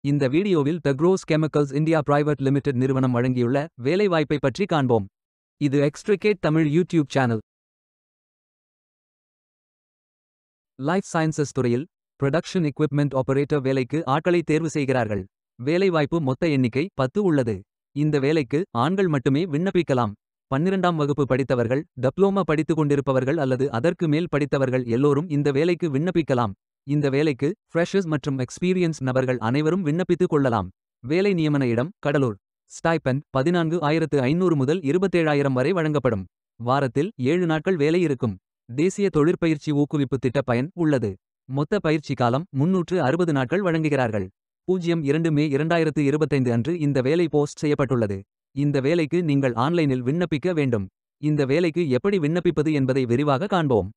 இந்த வீடியோவில் தக்ரோஸ் chemicals India private limited நிறுவனம் வழங்கியுள்ள வேலைவாய்ப்பை பற்றி காண்போம். இது extricate Tamil YouTube channel. Life sciences துறையில் ப்ரொடக்ஷன் எக்விப்மெண்ட் ஆபரேட்டர் வேலைக்கு ஆட்களை தேர்வு செய்கிறார்கள். வேலைவாய்ப்பு மொத்த எண்ணிக்கை 10 உள்ளது. இந்த வேலைக்கு ஆண்கள் மட்டுமே விண்ணப்பிக்கலாம். 12ஆம் வகுப்பு படித்தவர்கள், டிப்ளோமா படித்துக் கொண்டிருப்பவர்கள் அல்லது அதற்கு மேல் படித்தவர்கள் எல்லோரும் இந்த வேலைக்கு விண்ணப்பிக்கலாம். இந்த வேலைக்கு ஃப்ரெஷர்ஸ் மற்றும் எக்ஸ்பீரியன்ஸ் நபர்கள் அனைவரும் விண்ணப்பித்துக் கொள்ளலாம். வேலை நியமன இடம் கடலூர். ஸ்டைபெண்ட் 14,500 முதல் 27,000 வரை வழங்கப்படும். வாரத்தில் 7 நாட்கள் வேலை இருக்கும். தேசிய தொழிற்பயிற்சி ஊக்குவிப்பு திட்ட பயன் உள்ளது. மொத்த பயிற்சி காலம் 360 நாட்கள் வழங்குகிறார்கள். 02 மே 2025 அன்று இந்த வேலை போஸ்ட் செய்யப்பட்டுள்ளது. இந்த வேலைக்கு நீங்கள் ஆன்லைனில் விண்ணப்பிக்க வேண்டும். இந்த வேலைக்கு எப்படி விண்ணப்பிப்பது என்பதை விரிவாக காண்போம்.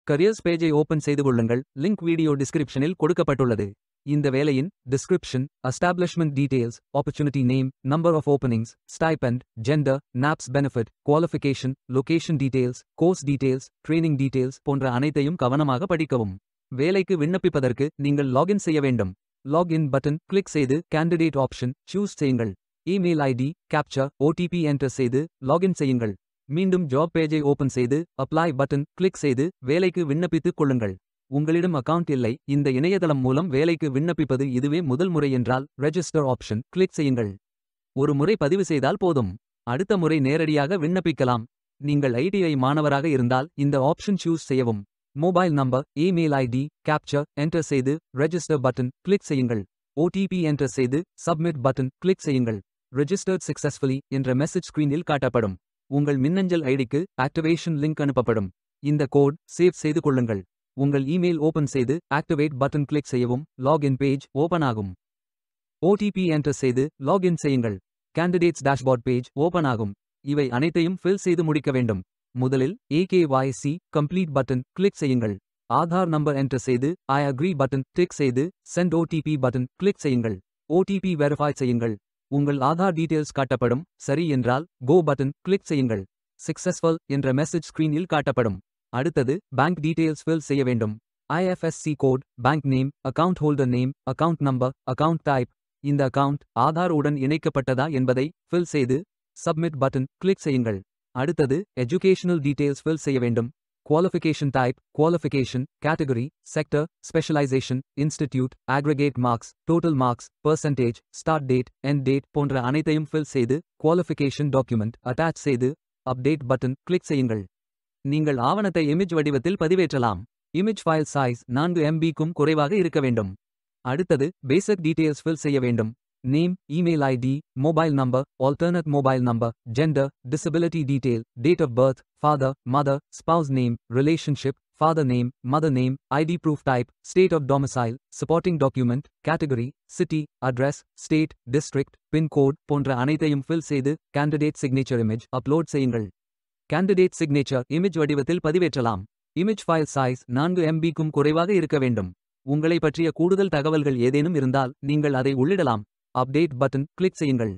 கரியர்ஸ் பேஜை ஓபன் செய்து கொள்ளுங்கள். லிங்க் வீடியோ டிஸ்கிரிப்ஷனில் கொடுக்கப்பட்டுள்ளது. இந்த வேலையின் description, establishment details, opportunity name, number of openings, stipend, gender, NAPS benefit, qualification, location details, course details, training details போன்ற அனைத்தையும் கவனமாக படிக்கவும். வேலைக்கு விண்ணப்பிப்பதற்கு நீங்கள் லாகின் செய்ய வேண்டும். லாகின் பட்டன் கிளிக் செய்து கேண்டிடேட் ஆப்ஷன் சூஸ் செய்யுங்கள். Email ID, captcha, OTP enter செய்து லாகின் செய்யுங்கள். மீண்டும் ஜாப் பேஜை ஓபன் செய்து அப்ளை பட்டன் கிளிக் செய்து வேலைக்கு விண்ணப்பித்துக் கொள்ளுங்கள். உங்களிடம் அக்கவுண்ட் இல்லை, இந்த இணையதளம் மூலம் வேலைக்கு விண்ணப்பிப்பது இதுவே முதல் முறை என்றால் ரெஜிஸ்டர் ஆப்ஷன் கிளிக் செய்யுங்கள். ஒரு முறை பதிவு செய்தால் போதும். அடுத்த முறை நேரடியாக விண்ணப்பிக்கலாம். நீங்கள் ஐடிஐ மாணவராக இருந்தால் இந்த ஆப்ஷன் சூஸ் செய்யவும். Mobile number, email ID, captcha enter செய்து ரெஜிஸ்டர் பட்டன் கிளிக் செய்யுங்கள். ஓடிபி என்டர் செய்து சப்மிட் பட்டன் கிளிக் செய்யுங்கள். ரெஜிஸ்டர்ட் சக்சஸ்ஃபுல்லி என்ற மெசேஜ் ஸ்கிரீனில் காட்டப்படும். உங்கள் மின்னஞ்சல் ஐடிக்கு ஆக்டிவேஷன் லிங்க் அனுப்பப்படும். இந்த கோட் சேவ் செய்து கொள்ளுங்கள். உங்கள் இமெயில் ஓபன் செய்து ஆக்டிவேட் பட்டன் கிளிக் செய்யவும். லாகின் பேஜ் ஓபன் ஆகும். ஓடிபி என்டர் செய்து லாகின் செய்யுங்கள். கேண்டிடேட்ஸ் டேஷ்போர்ட் பேஜ் ஓபன் ஆகும். இவை அனைத்தையும் ஃபில் செய்து முடிக்க வேண்டும். முதலில் AKYC கம்ப்ளீட் பட்டன் கிளிக் செய்யுங்கள். ஆதார் நம்பர் என்டர் செய்து ஐ அக்ரி பட்டன் டிக் செய்து சென்ட் ஓடிபி பட்டன் கிளிக் செய்யுங்கள். ஓடிபி வெரிஃபை செய்யுங்கள். உங்கள் ஆதார் டீடைல்ஸ் காட்டப்படும். சரி என்றால் கோ பட்டன் கிளிக் செய்யுங்கள். சக்சஸ்ஃபுல் என்ற மெசேஜ் ஸ்கிரீனில் காட்டப்படும். அடுத்தது பேங்க் டீடைல்ஸ் ஃபில் செய்ய வேண்டும். IFSC code, bank name, account holder name, account number, account type. இந்த அக்கவுண்ட் ஆதார் உடன் இணைக்கப்பட்டதா என்பதை ஃபில் செய்து சப்மிட் பட்டன் கிளிக் செய்யுங்கள். அடுத்தது எஜுகேஷனல் டீடைல்ஸ் ஃபில் செய்ய வேண்டும். Qualification type, qualification, category, sector, specialisation, institute, aggregate marks, total marks, percentage, start date, end date போன்ற அனைத்தையும் ஃபில் செய்து குவாலிஃபிகேஷன் டாக்குமெண்ட் அட்டாச் செய்து அப்டேட் பட்டன் கிளிக் செய்யுங்கள். நீங்கள் ஆவணத்தை இமேஜ் வடிவத்தில் பதிவேற்றலாம். இமேஜ் ஃபைல் சைஸ் 4 MB-க்கும் குறைவாக இருக்க வேண்டும். அடுத்தது பேசிக் டீடைல்ஸ் ஃபில் செய்ய வேண்டும். Name, email ID, mobile number, alternate mobile number, gender, disability detail, date of birth, father, mother, spouse name, relationship, father name, mother name, ID proof type, state of domicile, supporting document, category, city, address, state, district, pincode போன்ற அனைத்தையும் fill செய்து candidate signature image upload செய்யுங்கள். Candidate signature image வடிவத்தில் பதிவேற்றலாம். Image file size 4 MB-க்கும் குறைவாக இருக்க வேண்டும். உங்களை பற்றிய கூடுதல் தகவல்கள் ஏதேனும் இருந்தால் நீங்கள் அதை உள்ளிடலாம். அப்டேட் பட்டன் கிளிக் செய்யுங்கள்.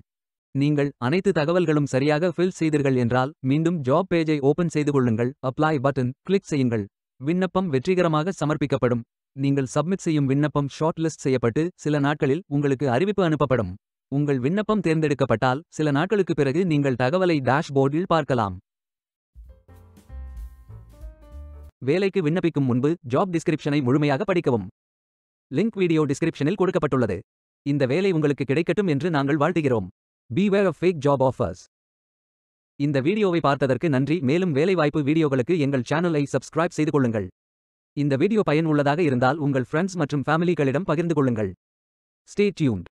நீங்கள் அனைத்து தகவல்களும் சரியாக ஃபில் செய்தீர்கள் என்றால் மீண்டும் ஜாப் பேஜை ஓபன் செய்து கொள்ளுங்கள். அப்ளை பட்டன் கிளிக் செய்யுங்கள். விண்ணப்பம் வெற்றிகரமாக சமர்ப்பிக்கப்படும். நீங்கள் சப்மிட் செய்யும் விண்ணப்பம் ஷார்ட் லிஸ்ட் செய்யப்பட்டு சில நாட்களில் உங்களுக்கு அறிவிப்பு அனுப்பப்படும். உங்கள் விண்ணப்பம் தேர்ந்தெடுக்கப்பட்டால் சில நாட்களுக்கு பிறகு நீங்கள் தகவலை டேஷ்போர்டில் பார்க்கலாம். வேலைக்கு விண்ணப்பிக்கும் முன்பு ஜாப் டிஸ்கிரிப்ஷனை முழுமையாக படிக்கவும். லிங்க் வீடியோ டிஸ்கிரிப்ஷனில் கொடுக்கப்பட்டுள்ளது. இந்த வேலை உங்களுக்கு கிடைக்கட்டும் என்று நாங்கள் வாழ்த்துகிறோம். Beware of fake job offers. இந்த வீடியோவை பார்த்ததற்கு நன்றி. மேலும் வேலைவாய்ப்பு வீடியோகளுக்கு எங்கள் சேனலை சப்ஸ்கிரைப் செய்து கொள்ளுங்கள். இந்த வீடியோ பயனுள்ளதாக இருந்தால் உங்கள் ஃப்ரெண்ட்ஸ் மற்றும் ஃபேமிலிகளிடம் பகிர்ந்து கொள்ளுங்கள். Stay tuned.